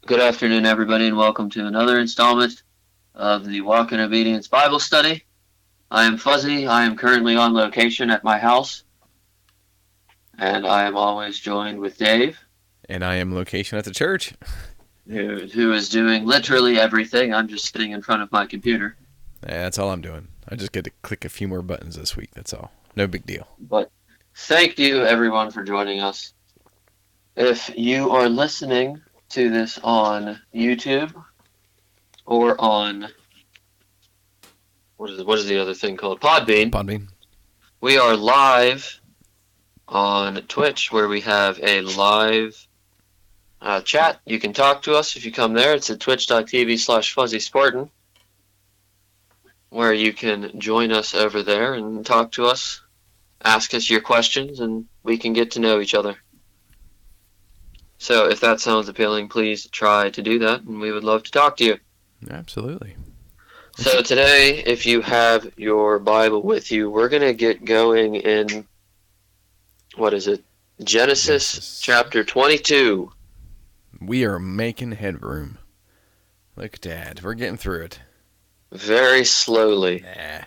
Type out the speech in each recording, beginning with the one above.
Good afternoon, everybody, and welcome to another installment of the Walk in Obedience Bible Study. I am Fuzzy. I am currently on location at my house, and I am always joined with Dave, And I am location at the church. who is doing literally everything. I'm just sitting in front of my computer. That's all I'm doing. I just get to click a few more buttons this week. That's all. No big deal. But thank you, everyone, for joining us. If you are listening to this on YouTube or on what is the other thing called? Podbean. Podbean. We are live on Twitch where we have a live chat. You can talk to us if you come there. It's at twitch.tv/FuzzySpartan, where you can join us over there and talk to us, ask us your questions, and we can get to know each other. So if that sounds appealing, please try to do that, and we would love to talk to you. Absolutely. So today, if you have your Bible with you, we're going to get going in, what is it? Genesis chapter 22. We are making headroom. Look at that. We're getting through it. Very slowly, Nah.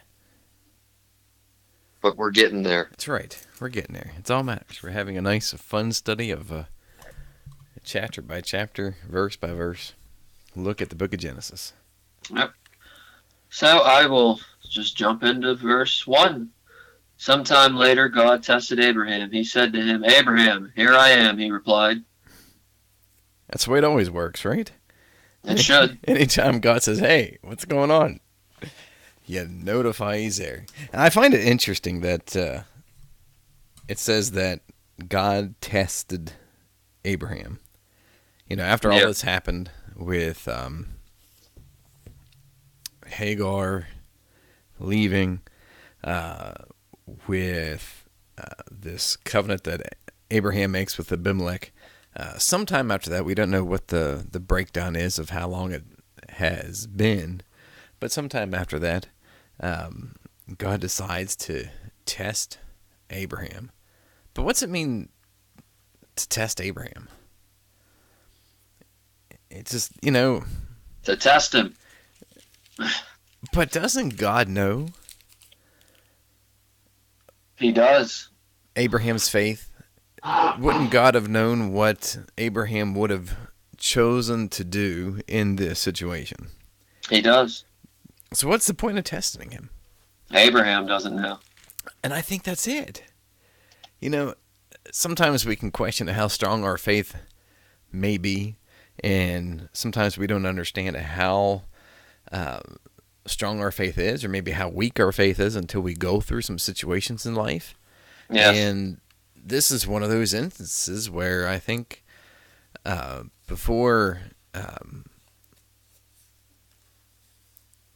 but we're getting there. That's right. We're getting there. It's all matters. We're having a nice, fun study of chapter by chapter, verse by verse. Look at the book of Genesis. Yep. So I will just jump into verse 1. Sometime later, God tested Abraham. He said to him, "Abraham, here I am," he replied. That's the way it always works, right? It should. Anytime God says, "Hey, what's going on?" You notify he's there. And I find it interesting that it says that God tested Abraham. You know, after all this happened with Hagar leaving, with this covenant that Abraham makes with Abimelech, sometime after that, we don't know what the breakdown is of how long it has been, but sometime after that, God decides to test Abraham. But what's it mean to test Abraham? It's just, To test him. But doesn't God know He does. Abraham's faith? Wouldn't God have known what Abraham would have chosen to do in this situation? He does. So what's the point of testing him? Abraham doesn't know. And I think that's it. Sometimes we can question how strong our faith may be, and sometimes we don't understand how strong our faith is, or maybe how weak our faith is until we go through some situations in life. Yes. And this is one of those instances where I think before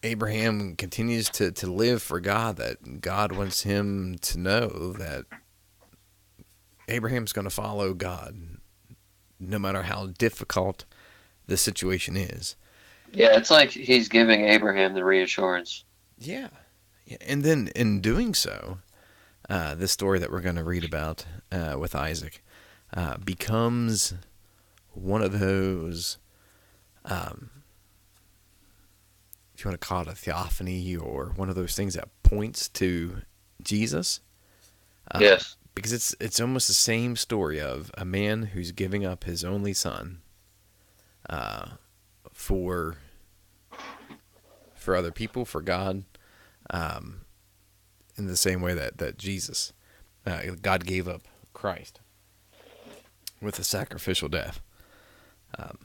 Abraham continues to live for God, that God wants him to know that Abraham's going to follow God no matter how difficult the situation is. Yeah, it's like he's giving Abraham the reassurance. Yeah. And then in doing so, this story that we're going to read about with Isaac becomes one of those, if you want to call it a theophany, or one of those things that points to Jesus. Yes. Because it's almost the same story of a man who's giving up his only son for other people, for God, in the same way that Jesus, God gave up Christ with a sacrificial death. So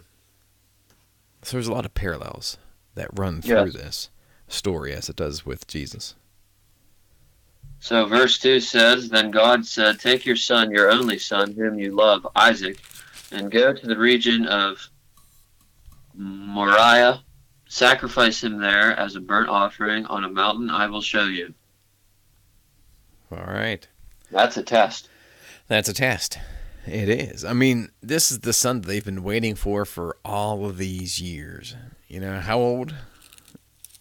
there's a lot of parallels that run through this story as it does with Jesus. So verse 2 says, "Then God said, 'Take your son, your only son, whom you love, Isaac, and go to the region of Moriah. Sacrifice him there as a burnt offering on a mountain I will show you.'" All right. That's a test. That's a test. It is. I mean, this is the son that they've been waiting for all of these years. How old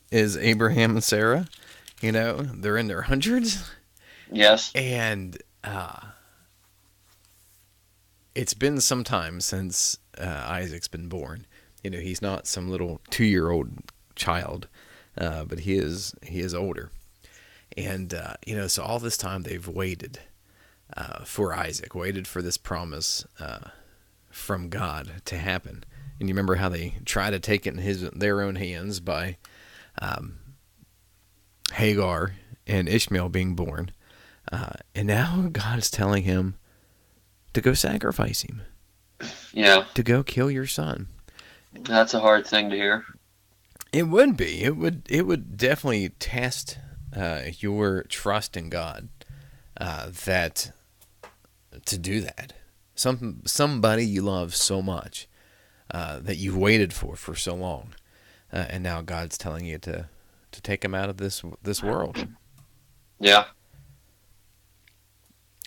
is Abraham and Sarah? They're in their hundreds. Yes. And it's been some time since Isaac's been born. He's not some little 2-year-old child, but he is older. And so all this time they've waited for Isaac, waited for this promise from God to happen. And you remember how they try to take it in their own hands by Hagar and Ishmael being born. And now God is telling him to go sacrifice him. Yeah. To go kill your son. That's a hard thing to hear. It would be. It would definitely test your trust in God that to do that. Somebody you love so much that you've waited for so long, and now God's telling you to take him out of this world. Yeah.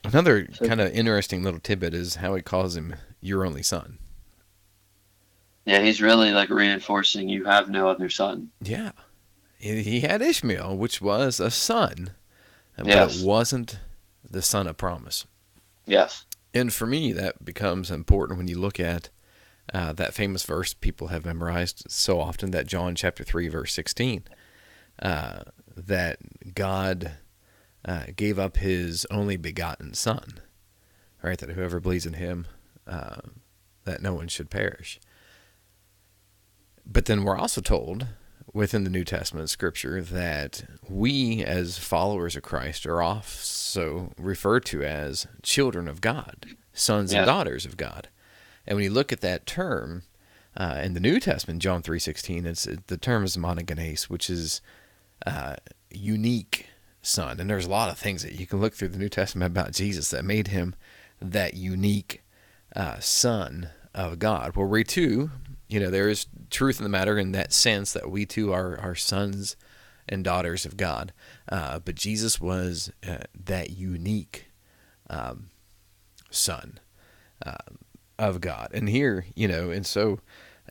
Another kind of interesting little tidbit is how he calls him your only son. Yeah, he's really like reinforcing you have no other son. Yeah. He had Ishmael, which was a son, but Yes. it wasn't the son of promise. Yes. And for me, that becomes important when you look at that famous verse people have memorized so often, that John chapter 3, verse 16, that God gave up his only begotten son, right? That whoever believes in him, that no one should perish. But then we're also told within the New Testament scripture that we as followers of Christ are also referred to as children of God, sons and daughters of God. And when you look at that term in the New Testament, John 3:16, the term is monogenes, which is unique son. And there's a lot of things that you can look through the New Testament about Jesus that made him that unique son of God. Well, we too, there is truth in the matter in that sense that we too are sons and daughters of God. But Jesus was that unique son of God. And here, and so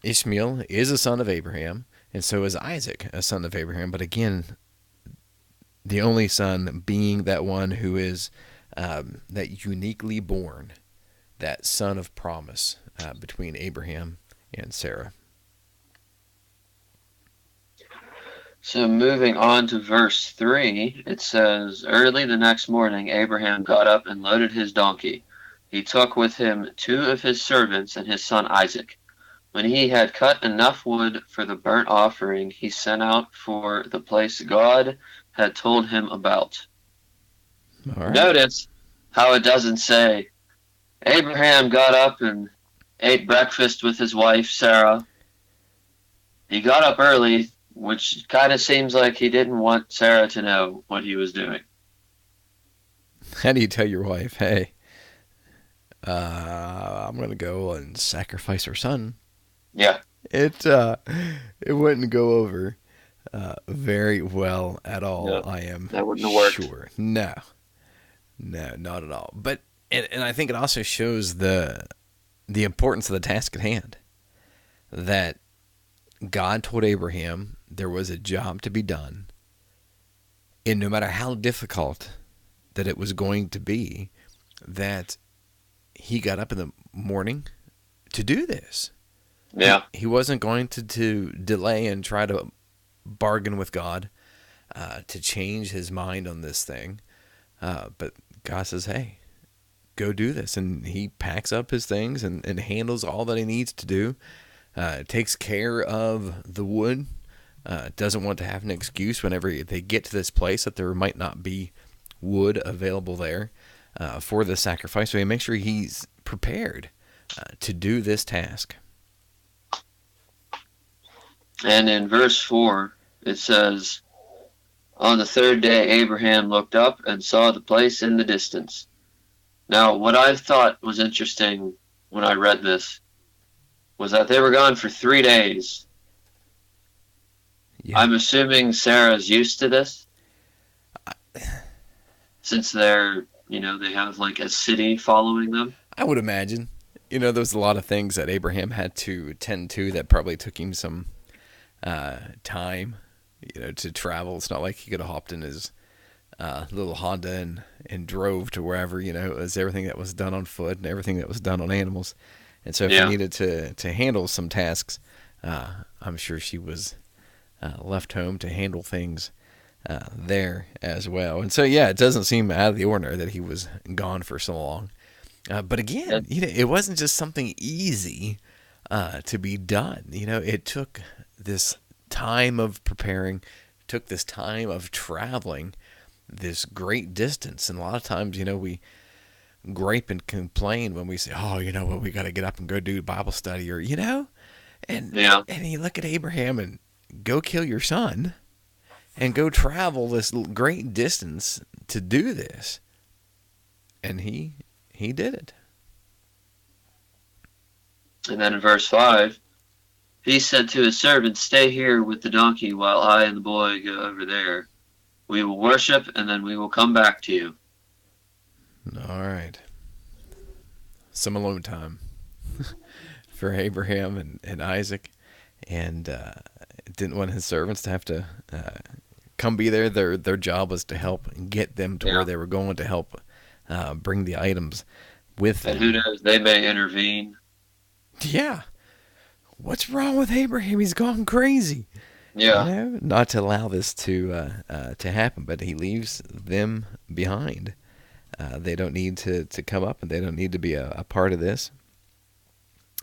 Ishmael is a son of Abraham, and so is Isaac, a son of Abraham. But again, the only son being that one who is that uniquely born, that son of promise between Abraham and Sarah. So moving on to verse 3, it says, "Early the next morning Abraham got up and loaded his donkey. He took with him 2 of his servants and his son Isaac. When he had cut enough wood for the burnt offering, he sent out for the place God had told him about." All right. Notice how it doesn't say, Abraham got up and ate breakfast with his wife, Sarah. He got up early, which kind of seems like he didn't want Sarah to know what he was doing. How do you tell your wife, hey, I'm going to go and sacrifice her son? Yeah. It wouldn't go over very well at all. No, I am that wouldn't have worked. sure. No, not at all. But and I think it also shows the importance of the task at hand. That God told Abraham there was a job to be done, and no matter how difficult that it was going to be, that he got up in the morning to do this. Yeah. He wasn't going to delay and try to bargain with God to change his mind on this thing. But God says, hey, go do this. And he packs up his things and handles all that he needs to do. Takes care of the wood. Doesn't want to have an excuse whenever they get to this place that there might not be wood available there for the sacrifice. So he makes sure he's prepared to do this task. And in verse 4, it says, "On the 3rd day Abraham looked up and saw the place in the distance." Now, what I thought was interesting when I read this was that they were gone for 3 days. Yeah. I'm assuming Sarah's used to this, since they're, they have like a city following them. I would imagine. There's a lot of things that Abraham had to tend to that probably took him some time, to travel. It's not like he could have hopped in his little Honda and drove to wherever. It was everything that was done on foot and everything that was done on animals. And so if he needed to handle some tasks, I'm sure she was left home to handle things there as well. And so, yeah, it doesn't seem out of the ordinary that he was gone for so long. But Yeah. again, it wasn't just something easy to be done. It took this time of preparing, took this time of traveling this great distance. And a lot of times, we gripe and complain when we say, oh, what, we got to get up and go do Bible study, or, and, Yeah. and you look at Abraham and go kill your son and go travel this great distance to do this. And he did it. And then in verse 5, he said to his servants, "Stay here with the donkey while I and the boy go over there. We will worship, and then we will come back to you." All right. Some alone time for Abraham and Isaac. And didn't want his servants to have to come be there. Their job was to help get them to where they were going, to help bring the items with them. And who knows, they may intervene. Yeah. What's wrong with Abraham? He's gone crazy. Yeah. Not to allow this to happen, but he leaves them behind. They don't need to come up, and they don't need to be a part of this.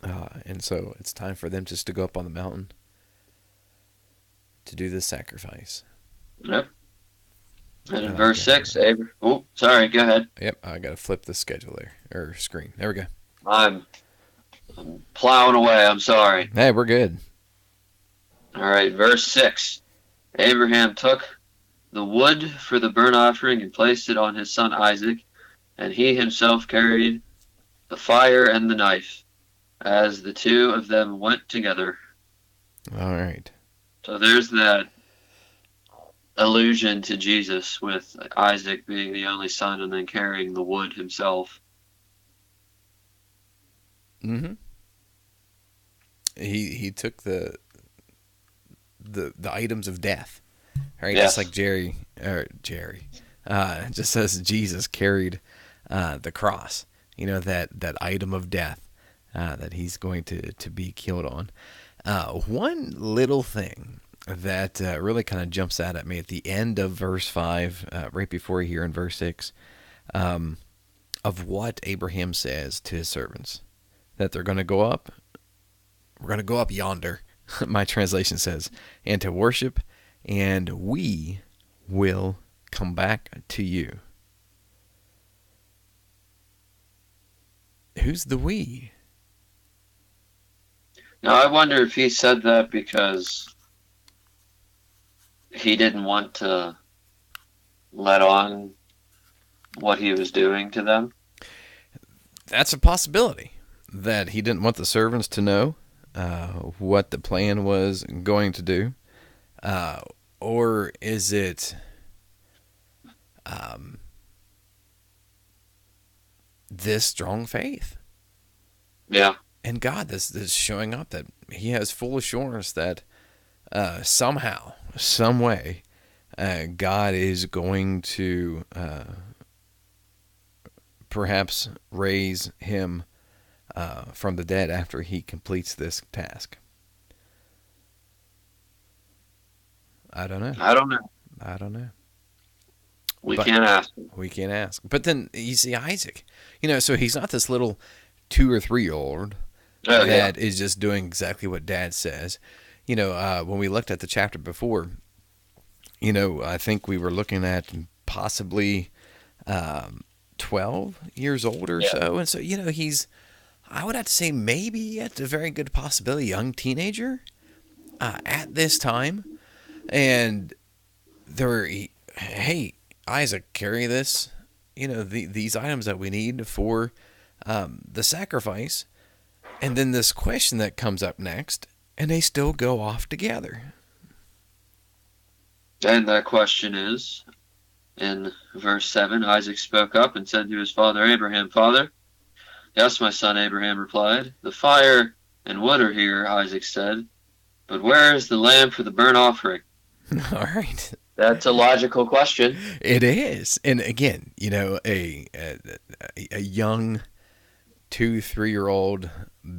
And so it's time for them just to go up on the mountain to do this sacrifice. Yep. And in verse 6, Abraham... Oh, sorry, go ahead. Yep, I got to flip the schedule there, or screen. There we go. I'm plowing away, I'm sorry. Hey, we're good. All right, verse 6. Abraham took the wood for the burnt offering and placed it on his son Isaac, and he himself carried the fire and the knife, as the two of them went together. All right. So there's that allusion to Jesus, with Isaac being the only son and then carrying the wood himself. Mm-hmm. He took the items of death, right? Yes. Just like Jerry just says Jesus carried the cross. That item of death that he's going to be killed on. One little thing that really kind of jumps out at me at the end of verse 5, right before here in verse 6, of what Abraham says to his servants, that they're going to go up. We're going to go up yonder, my translation says, and to worship, and we will come back to you. Who's the we? Now, I wonder if he said that because he didn't want to let on what he was doing to them. That's a possibility, that he didn't want the servants to know what the plan was going to do. Or is it this strong faith? Yeah. And God, this is showing up that he has full assurance that somehow, some way, God is going to perhaps raise him from the dead after he completes this task. I don't know. I don't know. We can't ask. We can't ask. But then you see Isaac, so he's not this little 2 or 3-year-old that is just doing exactly what Dad says. When we looked at the chapter before, I think we were looking at possibly 12 years old or so. And so, he's, I would have to say maybe at a very good possibility, young teenager at this time. And hey, Isaac, carry this, these items that we need for the sacrifice. And then this question that comes up next, and they still go off together. And that question is, in verse 7, Isaac spoke up and said to his father Abraham, "Father?" "Yes, my son," Abraham replied. "The fire and wood are here," Isaac said. "But where is the lamb for the burnt offering?" All right. That's a logical question. It is. And again, a young 2-3-year-old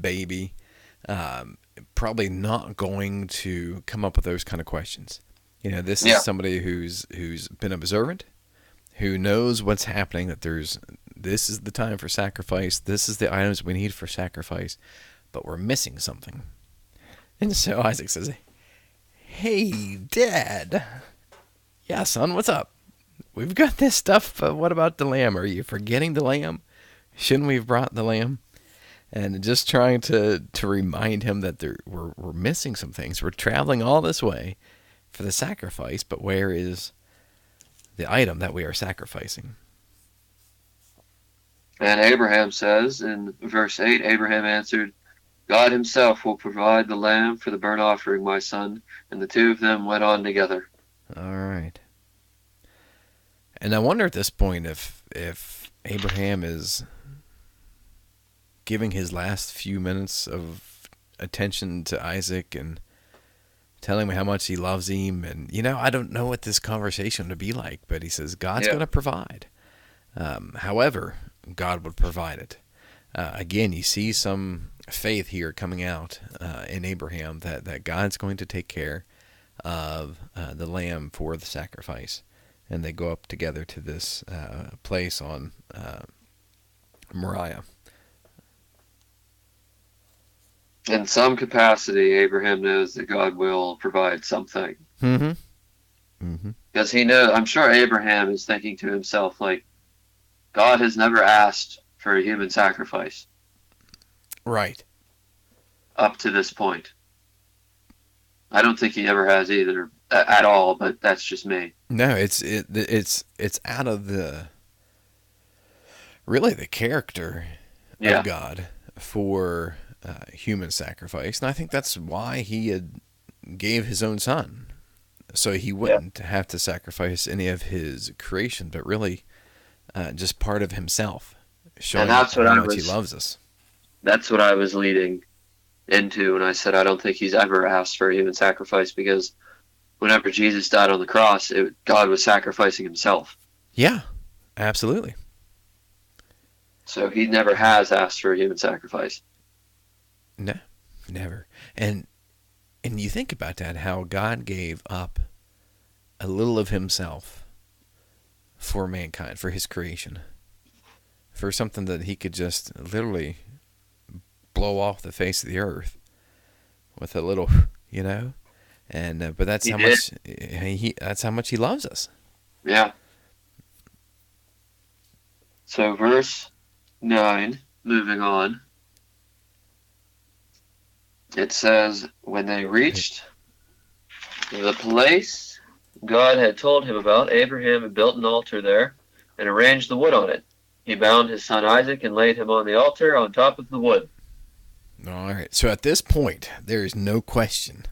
baby probably not going to come up with those kind of questions. This is Yeah. somebody who's been observant, who knows what's happening, that this is the time for sacrifice, this is the items we need for sacrifice, but we're missing something. And so Isaac says, "Hey, Dad. Yeah, son, what's up? We've got this stuff, but what about the lamb? Are you forgetting the lamb? Shouldn't we have brought the lamb?" And just trying to remind him that we're missing some things. We're traveling all this way for the sacrifice, but where is the item that we are sacrificing? And Abraham says in verse 8, Abraham answered, God himself will provide the lamb for the burnt offering, my son. And the two of them went on together. All right. And I wonder at this point if Abraham is giving his last few minutes of attention to Isaac and telling him how much he loves him. And, I don't know what this conversation would be like, but he says God's going to provide. However, God would provide it. Again, you see some faith here coming out in Abraham that God's going to take care of the lamb for the sacrifice. And they go up together to this place on Moriah. In some capacity, Abraham knows that God will provide something. Mm-hmm. Mm-hmm. Because he knows, I'm sure Abraham is thinking to himself, like, God has never asked for a human sacrifice. Right. Up to this point. I don't think he ever has either at all, but that's just me. No, it's out of the character of God for human sacrifice, and I think that's why he had gave his own son, so he wouldn't have to sacrifice any of his creation, but really just part of himself, showing how much he loves us. That's what I was leading into when I said I don't think he's ever asked for a human sacrifice, because whenever Jesus died on the cross, God was sacrificing himself. Yeah, absolutely. So he never has asked for a human sacrifice. No, never. And you think about that, how God gave up a little of himself for mankind, for his creation, for something that he could just literally blow off the face of the earth with a little, and but that's how much that's how much he loves us. Yeah. So verse 9, moving on, it says, when they reached the place God had told him about, Abraham had built an altar there and arranged the wood on it. He bound his son Isaac and laid him on the altar on top of the wood. All right. So at this point, there is no question.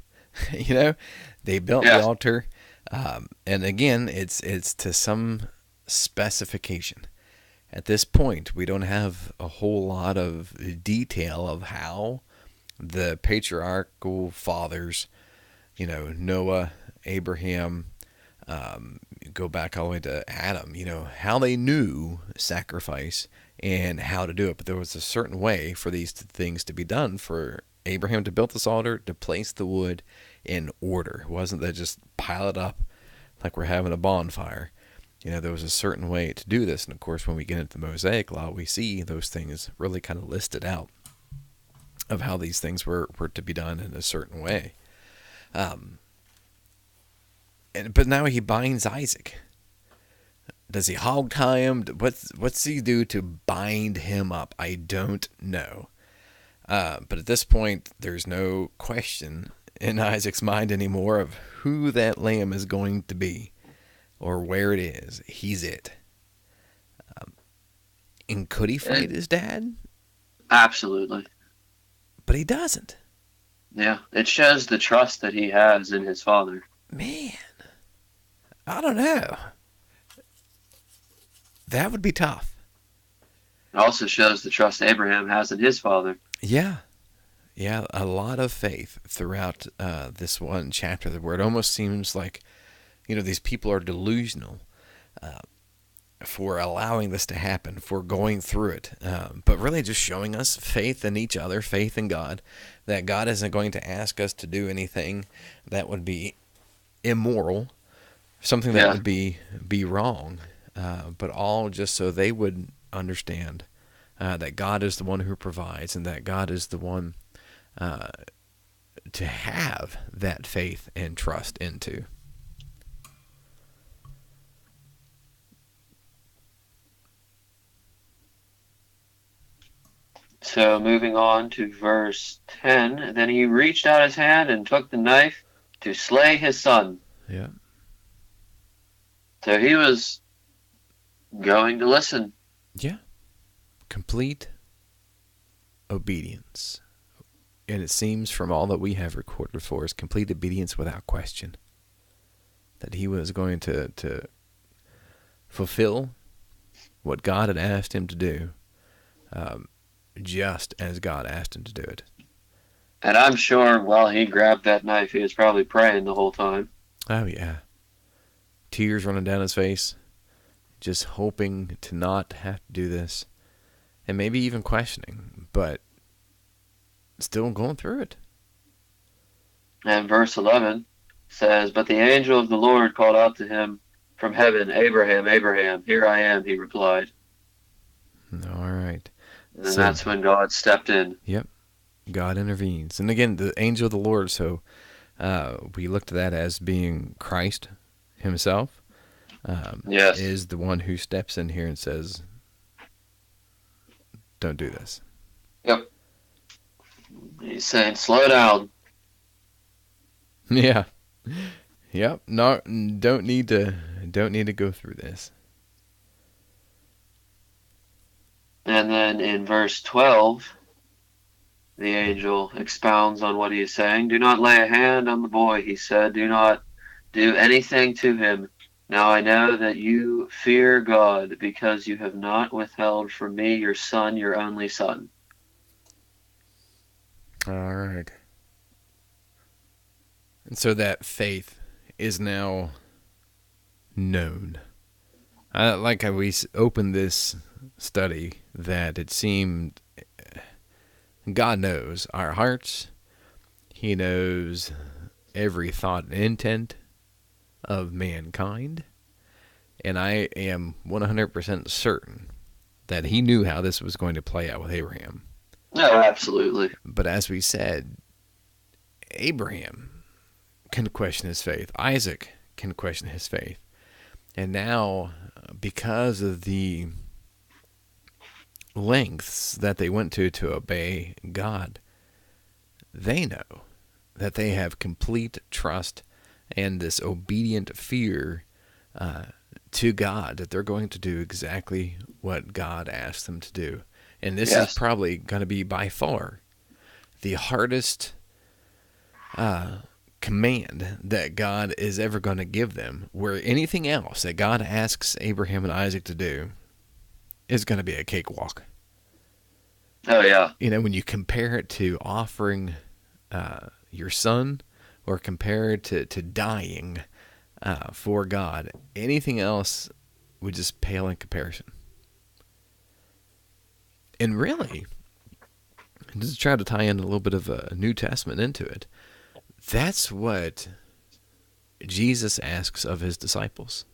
They built the altar, and again, it's to some specification. At this point, we don't have a whole lot of detail of how the patriarchal fathers, Noah, Abraham, go back all the way to Adam, how they knew sacrifice and how to do it. But there was a certain way for these things to be done, for Abraham to build this altar, to place the wood in order. It wasn't that just pile it up like we're having a bonfire. There was a certain way to do this. And of course, when we get into the Mosaic Law, we see those things really kind of listed out of how these things were to be done in a certain way. But now he binds Isaac. Does he hog tie him? What's he do to bind him up? I don't know. But at this point, there's no question in Isaac's mind anymore of who that lamb is going to be or where it is. He's it. And could he fight his dad? Absolutely. But he doesn't. Yeah, it shows the trust that he has in his father. Man, I don't know. That would be tough. It also shows the trust Abraham has in his father. Yeah. Yeah, a lot of faith throughout this one chapter where it almost seems like, these people are delusional. for allowing this to happen, for going through it, but really just showing us faith in each other, faith in God, that God isn't going to ask us to do anything that would be immoral, something that would be wrong, but all just so they would understand that God is the one who provides, and that God is the one to have that faith and trust into. So moving on to verse 10, then he reached out his hand and took the knife to slay his son. Yeah. So he was going to listen. Yeah. Complete obedience. And it seems from all that we have recorded for us, complete obedience without question. That he was going to fulfill what God had asked him to do, just as God asked him to do it. And I'm sure while he grabbed that knife, he was probably praying the whole time. Oh, yeah. Tears running down his face, just hoping to not have to do this, and maybe even questioning, but still going through it. And verse 11 says, but the angel of the Lord called out to him from heaven, Abraham, Abraham, here I am, he replied. All right. And so, that's when God stepped in. Yep. God intervenes. And again, the angel of the Lord, so we looked at that as being Christ himself. Yes. Is the one who steps in here and says, don't do this. Yep. He's saying, slow down. Yeah. Yep. No, don't need to go through this. And then in verse 12, the angel expounds on what he is saying. Do not lay a hand on the boy, he said. Do not do anything to him. Now I know that you fear God, because you have not withheld from me your son, your only son. All right. And so that faith is now known. Like we opened this study, that it seemed God knows our hearts. He knows every thought and intent of mankind. And I am 100% certain that he knew how this was going to play out with Abraham. No, absolutely. But as we said, Abraham can question his faith. Isaac can question his faith. And now, because of the lengths that they went to obey God, they know that they have complete trust and this obedient fear to God, that they're going to do exactly what God asked them to do. And this is probably going to be by far the hardest command that God is ever going to give them, where anything else that God asks Abraham and Isaac to do is going to be a cakewalk. Oh, yeah. You know, when you compare it to offering your son, or compare it to dying for God, anything else would just pale in comparison. And really, just to try to tie in a little bit of a New Testament into it, that's what Jesus asks of his disciples,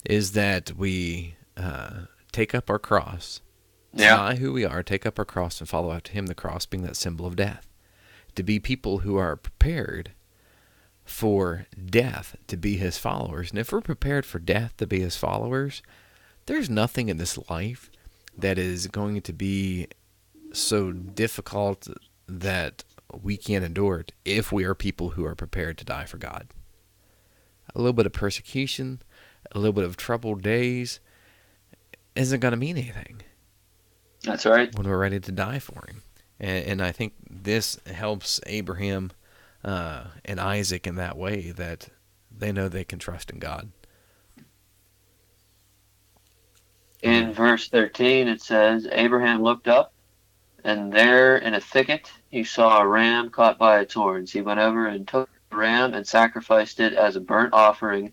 is that we take up our cross, deny who we are, take up our cross and follow after him, the cross being that symbol of death. To be people who are prepared for death to be his followers. And if we're prepared for death to be his followers, there's nothing in this life that is going to be so difficult that we can't endure it if we are people who are prepared to die for God. A little bit of persecution, a little bit of troubled days isn't going to mean anything. That's right. When we're ready to die for him. And I think this helps Abraham and Isaac in that way, that they know they can trust in God. In verse 13 it says, Abraham looked up, and there in a thicket he saw a ram caught by its horns. He went over and took the ram and sacrificed it as a burnt offering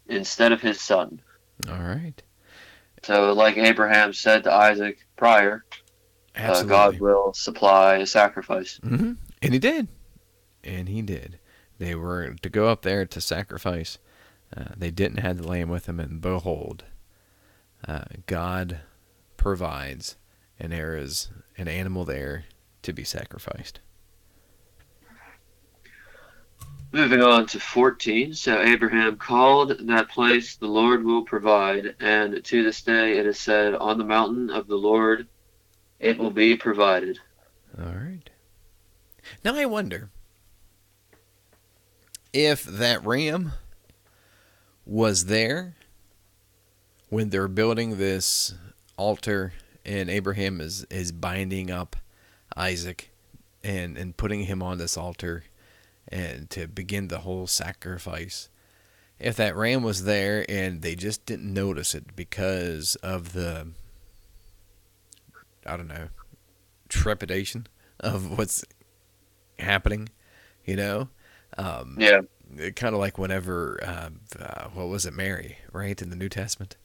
instead of his son. All right. So, like Abraham said to Isaac prior, God Absolutely. will supply a sacrifice. And he did. And he did. They were to go up there to sacrifice. They didn't have the lamb with them, and behold, God provides, and there is an animal there to be sacrificed. Moving on to 14. So Abraham called that place the Lord will provide, and to this day it is said, on the mountain of the Lord it will be provided. All right. Now I wonder if that ram was there when they're building this altar and Abraham is binding up Isaac and putting him on this altar and to begin the whole sacrifice. If that ram was there and they just didn't notice it because of the, I don't know, trepidation of what's happening, you know? Yeah, Kind of like whenever, what was it, Mary, right, in the New Testament?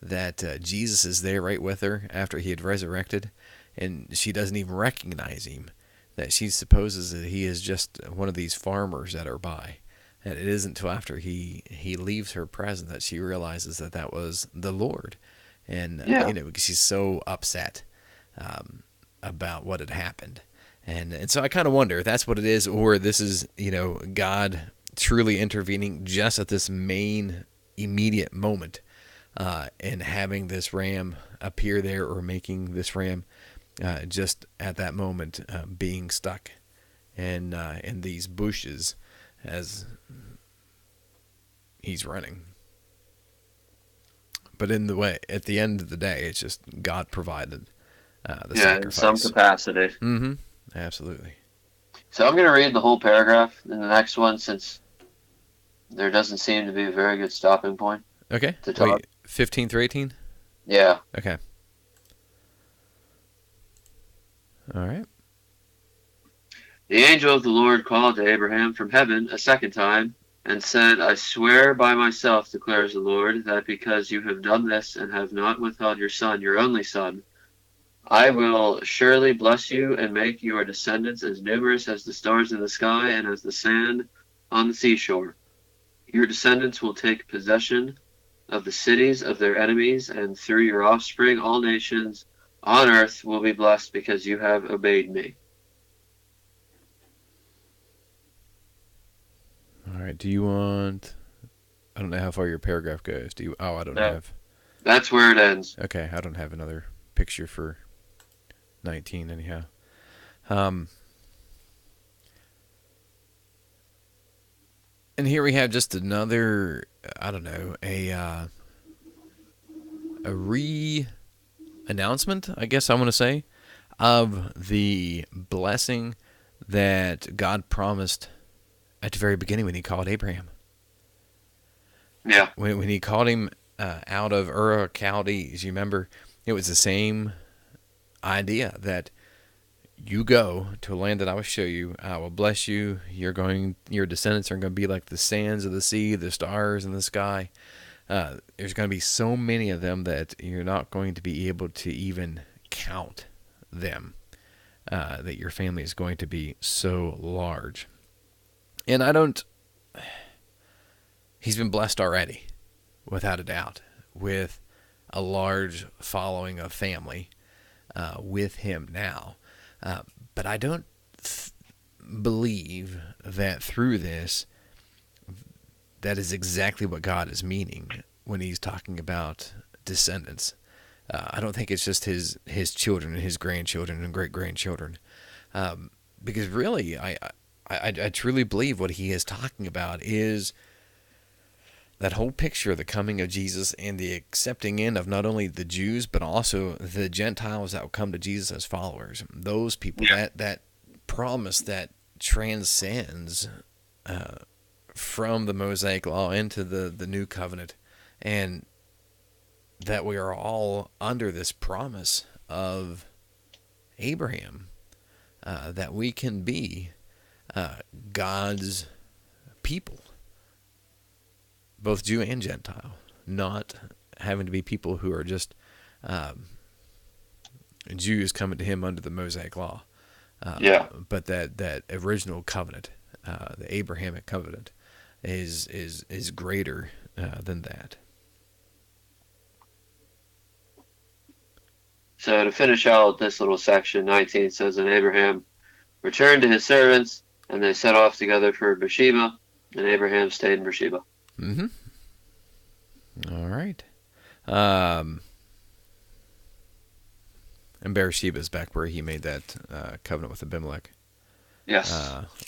That Jesus is there right with her after he had resurrected, and she doesn't even recognize him. That she supposes that he is just one of these farmers that are by. And it isn't until after he leaves her presence that she realizes that that was the Lord. And, yeah, because she's so upset about what had happened. And so I kind of wonder if that's what it is, or this is, God truly intervening just at this main immediate moment and having this ram appear there, or making this ram just at that moment being stuck in these bushes as he's running. But in the way, at the end of the day, it's just God provided the yeah, in some sacrifice. capacity. Mm-hmm. Absolutely. So I'm going to read the whole paragraph in the next one since there doesn't seem to be a very good stopping point Okay. to talk. Wait, 15 through 18? Yeah. Okay. All right. The angel of the Lord called to Abraham from heaven a second time and said, I swear by myself, declares the Lord, that because you have done this and have not withheld your son, your only son, I will surely bless you and make your descendants as numerous as the stars in the sky and as the sand on the seashore. Your descendants will take possession of the cities of their enemies, and through your offspring all nations on earth will be blessed because you have obeyed me. All right. Do you want? I don't know how far your paragraph goes. Do you? Oh, I don't That, have. that's where it ends. Okay, I don't have another picture for 19 anyhow. Um, and here we have just another. I don't know, a announcement, I guess I want to say, of the blessing that God promised at the very beginning when He called Abraham. Yeah. When He called him out of Ur of Chaldees, you remember, it was the same idea that you go to a land that I will show you. I will bless you. Your descendants are going to be like the sands of the sea, the stars in the sky. There's going to be so many of them that you're not going to be able to even count them. That your family is going to be so large. And he's been blessed already, without a doubt, with a large following of family with him now. But I don't believe that through this, that is exactly what God is meaning when he's talking about descendants. I don't think it's just his children and his grandchildren and great grandchildren, because really, I truly believe what he is talking about is that whole picture of the coming of Jesus and the accepting in of not only the Jews but also the Gentiles that will come to Jesus as followers. Those people, that promise that transcends from the Mosaic law into the new covenant, and that we are all under this promise of Abraham, that we can be God's people, both Jew and Gentile, not having to be people who are just Jews coming to him under the Mosaic law. But that original covenant, the Abrahamic covenant, is greater than that. So to finish out this little section, 19 says, and Abraham returned to his servants, and they set off together for Beersheba, and Abraham stayed in Beersheba. Mm-hmm. All right. And Beersheba is back where he made that covenant with Abimelech. Yes.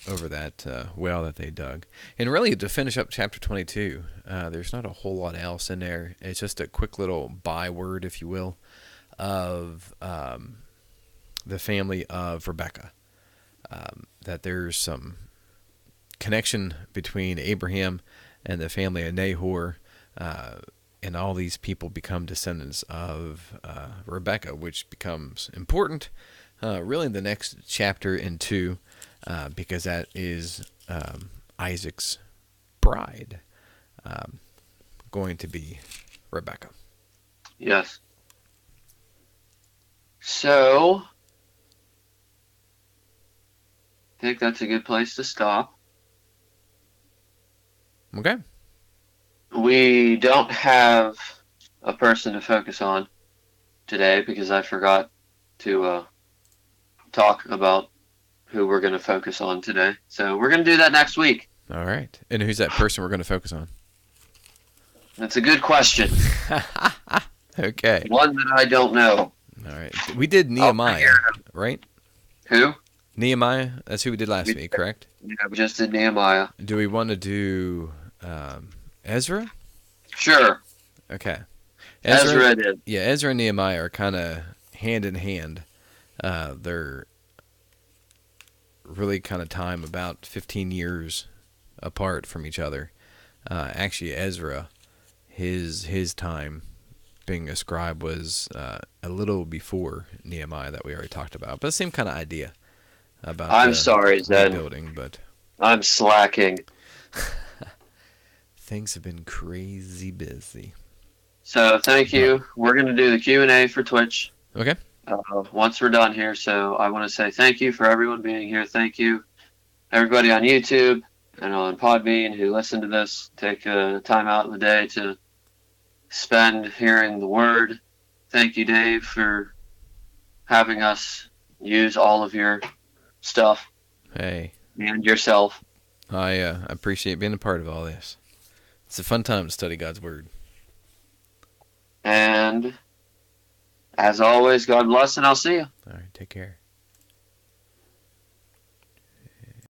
Over that well that they dug. And really, to finish up chapter 22, there's not a whole lot else in there. It's just a quick little byword, if you will, of the family of Rebekah. That there's some connection between Abraham and the family of Nahor, and all these people become descendants of Rebekah, which becomes important really in the next chapter and 2, because that is Isaac's bride going to be Rebekah. Yes. So, I think that's a good place to stop. Okay. We don't have a person to focus on today because I forgot to talk about who we're going to focus on today. So we're going to do that next week. All right. And who's that person we're going to focus on? That's a good question. Okay. One that I don't know. All right. We did Nehemiah, right? Who? Nehemiah. That's who we did last week, correct? Yeah, we just did Nehemiah. Do we want to do Ezra? Sure. Okay. Ezra did. Yeah, Ezra and Nehemiah are kind of hand in hand. They're really kind of time about 15 years apart from each other. Actually, Ezra, his time being a scribe was a little before Nehemiah that we already talked about, but the same kind of idea about. I'm sorry, Zed. Building, but I'm slacking. Things have been crazy busy. So thank you. We're going to do the Q&A for Twitch. Okay. Once we're done here, so I want to say thank you for everyone being here. Thank you, everybody on YouTube and on Podbean who listened to this. Take time out in the day to spend hearing the word. Thank you, Dave, for having us use all of your stuff. Hey. And yourself. I appreciate being a part of all this. It's a fun time to study God's Word. And as always, God bless, and I'll see you. All right, take care.